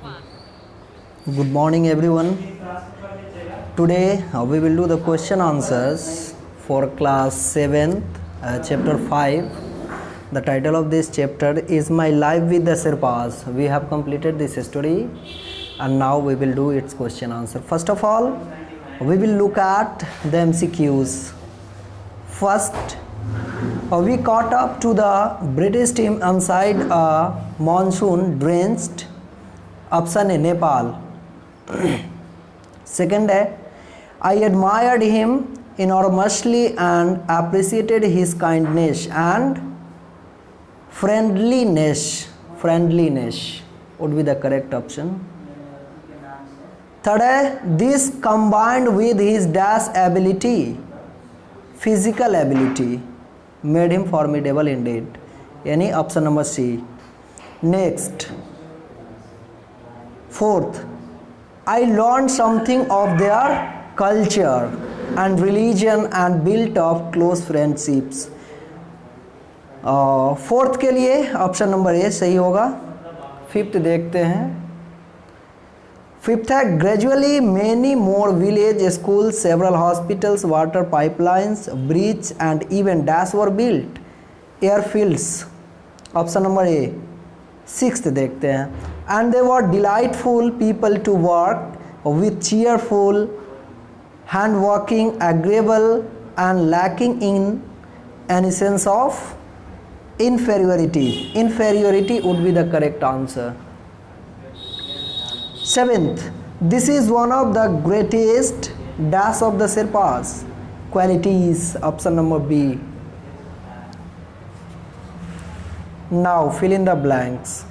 Good morning everyone. Today we will do the question answers for class 7th, chapter 5. The title of this chapter is My Life with the Sherpas. We have completed this story and now we will do its question answer. First of all, we will look at the MCQs. First, we caught up to the British team inside a monsoon drenched option है Nepal. Second है I admired him enormously and appreciated his kindness and friendliness would be the correct option. Third है this combined with his dash ability, physical ability, made him formidable indeed, यानी option number C. Next, fourth, I learned something of their culture and religion and built up close friendships. Fourth के लिए option number A सही होगा. Fifth देखते हैं. Fifth है gradually many more village school, several hospitals, water pipelines, bridge and even dash were built, airfields. Option number A. Sixth देखते हैं. And they were delightful people to work with, cheerful, hand-working, agreeable, and lacking in any sense of inferiority. Inferiority would be the correct answer. Seventh, this is one of the greatest dash of the Sherpas qualities. Option number B. Now fill in the blanks.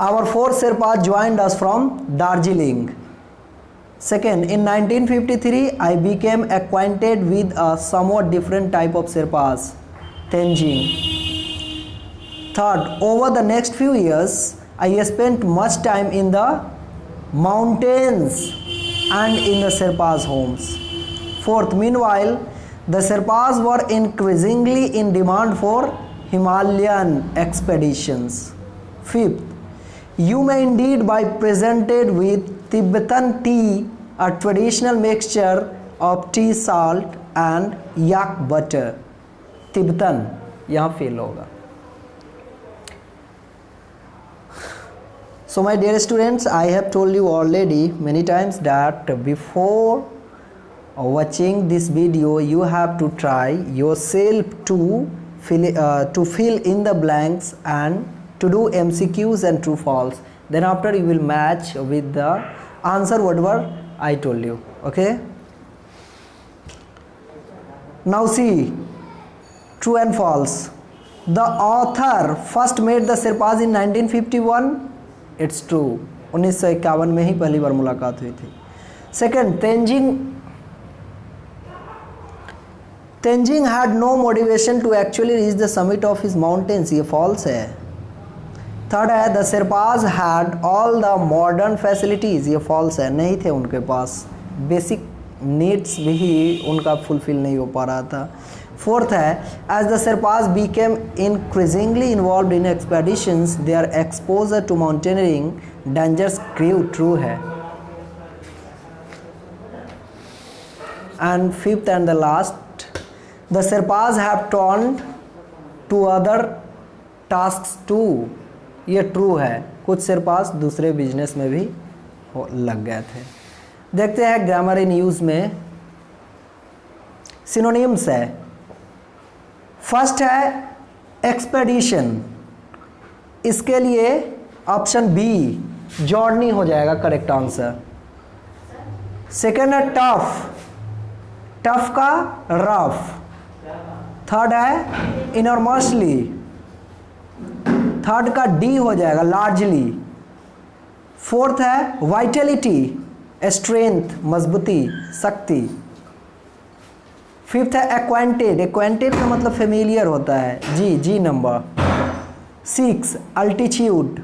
Our four Sherpas joined us from Darjeeling. Second, in 1953, I became acquainted with a somewhat different type of Sherpas, Tenzing. Third, over the next few years, I spent much time in the mountains and in the Sherpas' homes. Fourth, meanwhile, the Sherpas were increasingly in demand for Himalayan expeditions. Fifth, you may indeed be presented with Tibetan tea, a traditional mixture of tea salt and yak butter. Tibetan यहाँ fail होगा. So my dear students, I have told you already many times that before watching this video, you have to try yourself to fill in the blanks and to do MCQs and true false. Then after you will match with the answer whatever I told you. Okay. Now see, true and false. The author first met the Sherpas in 1951. It's true. 1951 में ही पहली बार मुलाकात हुई थी. Second, Tenzing had no motivation to actually reach the summit of his mountains. ये false है. Third है the Sherpas had all the modern facilities. ये false है, नहीं थे उनके पास. बेसिक नीड्स भी उनका फुलफिल नहीं हो पा रहा था. फोर्थ है as the Sherpas became increasingly involve in expeditions their exposure to mountaineering dangers grave. True है. And fifth and the last, the Sherpas have turned to other tasks too. ये ट्रू है. कुछ शेरपास दूसरे बिजनेस में भी लग गए थे. देखते हैं ग्रामर इन यूज में. सिनोनिम्स है. फर्स्ट है एक्सपेडिशन. इसके लिए ऑप्शन बी जॉर्नी हो जाएगा करेक्ट आंसर. सेकेंड है टफ. टफ का रफ. थर्ड है इनॉर्मसली. थर्ड का डी हो जाएगा लार्जली. फोर्थ है वाइटलिटी, स्ट्रेंथ, मजबूती, शक्ति. फिफ्थ है एक्वांटेड. एक्वांटेड का मतलब फेमिलियर होता है. G number. Six altitude,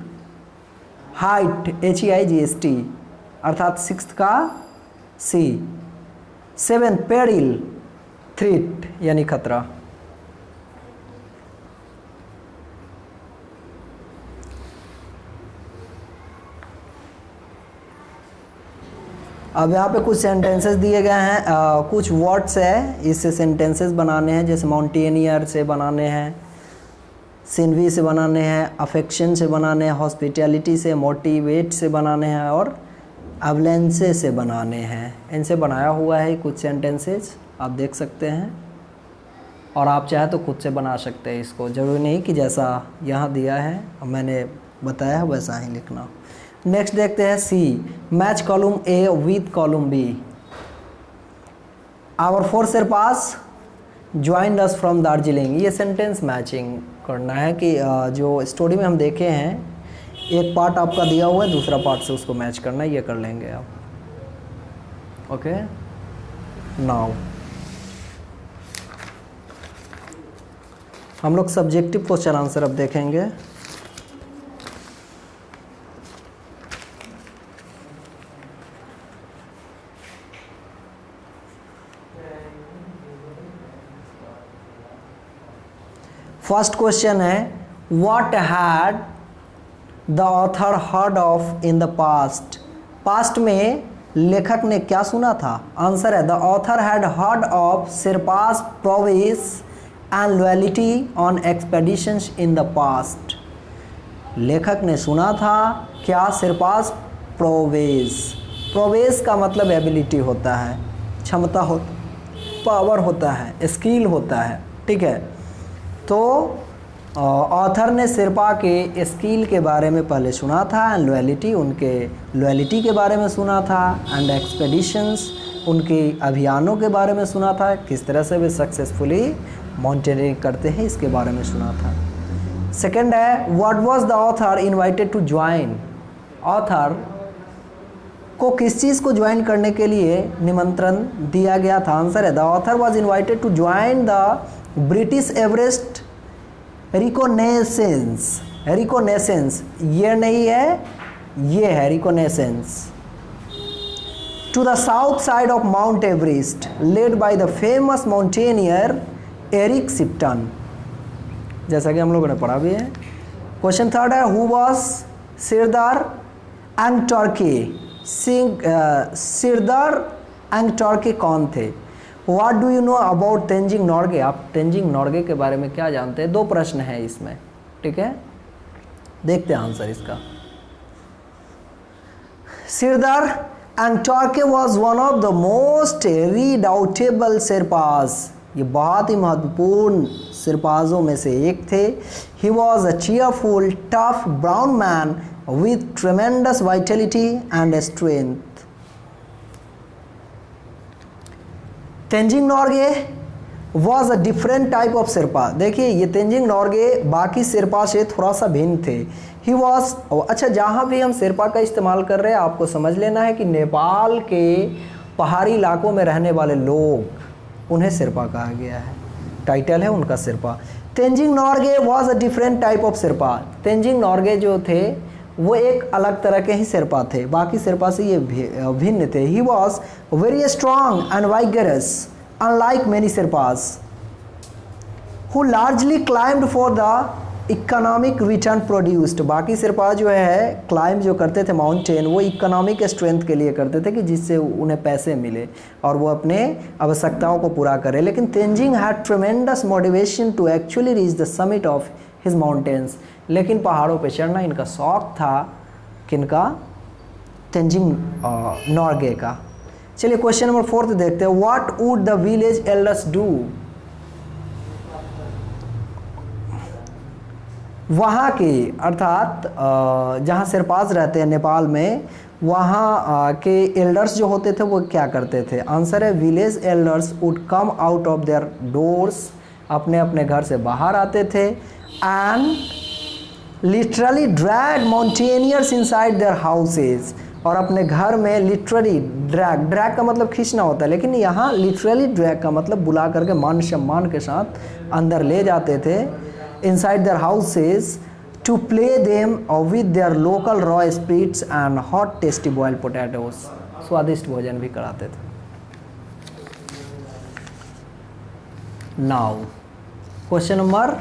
height, HEIGHT अर्थात सिक्स्थ का सी. सेवेंथ पेरिल, थ्रेट यानी खतरा. अब यहाँ पे कुछ सेंटेंसेस दिए गए हैं, कुछ वर्ड्स है, इससे सेंटेंसेस बनाने हैं। जैसे माउंटेनियर से बनाने हैं, सिनवी से बनाने हैं, अफेक्शन से बनाने हैं, हॉस्पिटैलिटी से, मोटिवेट से बनाने हैं और अवलेंसे से बनाने हैं। इनसे बनाया हुआ है कुछ सेंटेंसेस, आप देख सकते हैं। और आप चाहे तो खुद से बना सकते हैं इसको, ज़रूरी नहीं कि जैसा यहाँ दिया है मैंने बताया है वैसा ही लिखना। नेक्स्ट देखते हैं C, match column A with column B. Our four Sherpas joined us from Darjeeling. ये सेंटेंस मैचिंग करना है कि जो स्टोरी में हम देखे हैं, एक पार्ट आपका दिया हुआ है, दूसरा पार्ट से उसको मैच करना है, ये कर लेंगे आप। ओके, नाउ हम लोग सब्जेक्टिव क्वेश्चन आंसर अब देखेंगे। फर्स्ट क्वेश्चन है, what had the author heard of in the past. Past में लेखक ने क्या सुना था? आंसर है the author had heard of sherpas prowess and loyalty on expeditions in the past. लेखक ने सुना था क्या? Sherpas prowess. प्रोवेस का मतलब एबिलिटी होता है, क्षमता हो, पावर होता है, स्किल होता है, ठीक है। तो ऑथर ने शेरपा के स्किल के बारे में पहले सुना था, एंड लॉयल्टी, उनके लॉयल्टी के बारे में सुना था, एंड एक्सपेडिशंस, उनके अभियानों के बारे में सुना था, किस तरह से वे सक्सेसफुली माउंटेनियरिंग करते हैं, इसके बारे में सुना था। सेकंड है, what was the author invited to join. Author को किस चीज़ को ज्वाइन करने के लिए निमंत्रण दिया गया था? आंसर है the author was invited to join the British Everest reconnaissance. Reconnaissance ये नहीं है, ये है reconnaissance. To the south side of Mount Everest led by the famous mountaineer Eric Shipton, जैसा कि हम लोगों ने पढ़ा भी है। क्वेश्चन थर्ड है, हु वाज सिरदार एंगटोर्के। सिरदार एंगटोर्के कौन थे? What do you know about Tenzing Norgay. आप तेंजिंग नोर्गे के बारे में क्या जानते हैं? दो प्रश्न है इसमें, ठीक है, देखते हैं आंसर इसका। Sirdar Angtharkay was one of the most redoubtable Sherpas. ये बहुत ही महत्वपूर्ण शेरपाजों में से एक थे। He was a cheerful tough brown man with tremendous vitality and strength. Tenzing Norgay was a different type of Sherpa. देखिए ये तेंजिंग नोर्गे बाकी शेरपा से थोड़ा सा भिन्न थे। ही वॉज, अच्छा जहाँ भी हम शेरपा का इस्तेमाल कर रहे हैं आपको समझ लेना है कि नेपाल के पहाड़ी इलाकों में रहने वाले लोग, उन्हें शेरपा कहा गया है, टाइटल है उनका Sherpa. Tenzing Norgay was a different type of Sherpa. Tenzing Norgay जो थे वो एक अलग तरह के ही शेरपा थे, बाकी शेरपा से ये भिन्न थे। He was very strong and vigorous unlike many Sherpas who largely climbed for the economic return produced. बाकी शेरपा जो है क्लाइंब जो करते थे माउंटेन, वो इकोनॉमिक स्ट्रेंथ के लिए करते थे कि जिससे उन्हें पैसे मिले और वो अपने आवश्यकताओं को पूरा करें। लेकिन Tenzing had tremendous motivation to actually reach the summit of his mountains. लेकिन पहाड़ों पे चढ़ना इनका शौक था, किनका? तेंजिंग नोर्गे का। चलिए क्वेश्चन नंबर 4 देखते हैं, what would the village elders do. वहाँ के अर्थात जहाँ शेरपास रहते हैं नेपाल में, वहाँ के एल्डर्स जो होते थे वो क्या करते थे? आंसर है village elders would come out of their doors. अपने अपने घर से बाहर आते थे, and literally drag mountaineers inside their houses. और अपने घर में लिटरली ड्रैग, ड्रैग का मतलब खींचना होता है, लेकिन यहाँ लिटरली ड्रैग का मतलब बुला करके मान सम्मान के साथ अंदर ले जाते थे, inside their houses, to play them with their local raw spirits and hot tasty boiled potatoes. स्वादिष्ट भोजन भी कराते थे। Now question number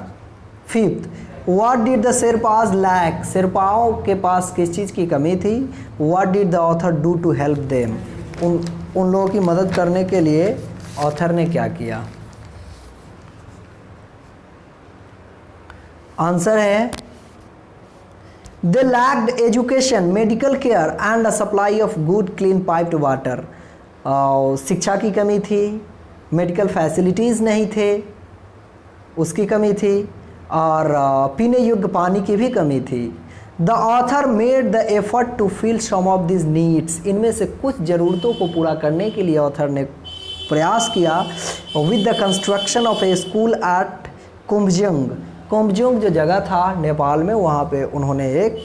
5, what did the Sherpas lack. शेरपाओं के पास किस चीज़ की कमी थी? What did the author do to help them. उन लोगों की मदद करने के लिए ऑथर ने क्या किया? आंसर है they lacked education, medical care and a supply of good clean piped water. शिक्षा की कमी थी, मेडिकल फैसिलिटीज़ नहीं थे, उसकी कमी थी, और पीने योग्य पानी की भी कमी थी। The author made the effort to fill some of this needs. इनमें से कुछ ज़रूरतों को पूरा करने के लिए ऑथर ने प्रयास किया with the construction of a school at Khumjung. Khumjung जो जगह था नेपाल में, वहाँ पे उन्होंने एक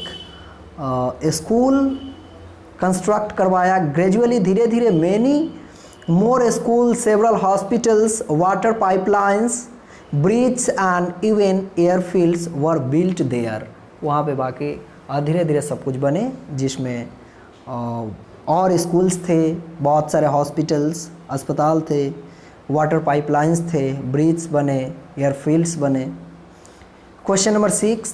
स्कूल कंस्ट्रक्ट करवाया। ग्रेजुअली, धीरे धीरे many more school, several hospitals, water pipelines, bridge and even airfields were built there. वहाँ पे बाकी धीरे धीरे सब कुछ बने, जिसमें और स्कूल्स थे, बहुत सारे हॉस्पिटल्स, अस्पताल थे, वाटर पाइपलाइंस थे, ब्रिज बने, एयरफील्ड्स बने। Question number 6,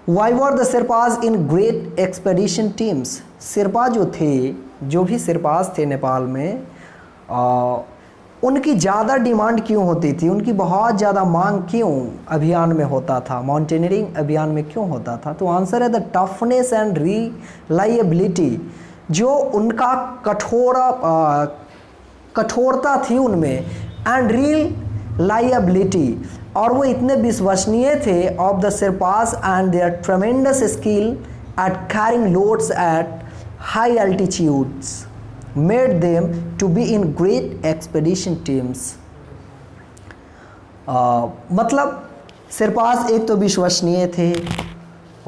why were the Sherpas in great expedition teams. Sherpa जो थे, जो भी शेरपाज थे नेपाल में, उनकी ज़्यादा डिमांड क्यों होती थी, उनकी बहुत ज़्यादा मांग क्यों अभियान में होता था, माउंटेनियरिंग अभियान में क्यों होता था? तो आंसर है द टफनेस एंड रिलायबिलिटी। जो उनका कठोरता थी उनमें, एंड रिलायबिलिटी, और वो इतने विश्वसनीय थे of the Sherpas and their tremendous skill at carrying loads at high altitudes made them to be in great expedition teams। मतलब शेरपास एक तो विश्वसनीय थे,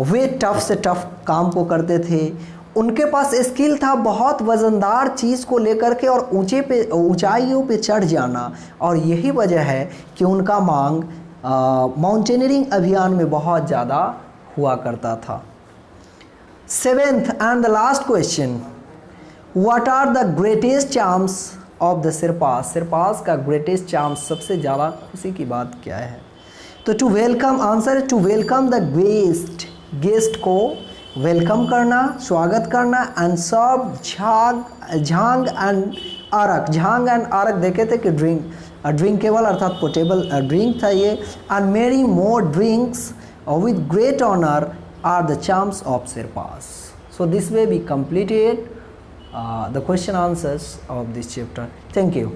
वे टफ से टफ काम को करते थे, उनके पास स्किल था बहुत वज़नदार चीज़ को लेकर के और ऊंचाइयों पे चढ़ जाना, और यही वजह है कि उनका मांग माउंटेनियरिंग अभियान में बहुत ज़्यादा हुआ करता था। 7th and the last question, What are the greatest charms of the Sherpas? Sherpas का ग्रेटेस्ट चार्म, सबसे ज़्यादा खुशी की बात क्या है? तो टू वेलकम, आंसर है टू वेलकम द गेस्ट को वेलकम करना, स्वागत करना, and serve chhang and arak. झांग एंड आरक देखे थे कि ड्रिंकेबल अर्थात पोर्टेबल ड्रिंक था ये, and many more drinks with great honour are the charms of sherpas. So this way we completed the question answers of this chapter. Thank you.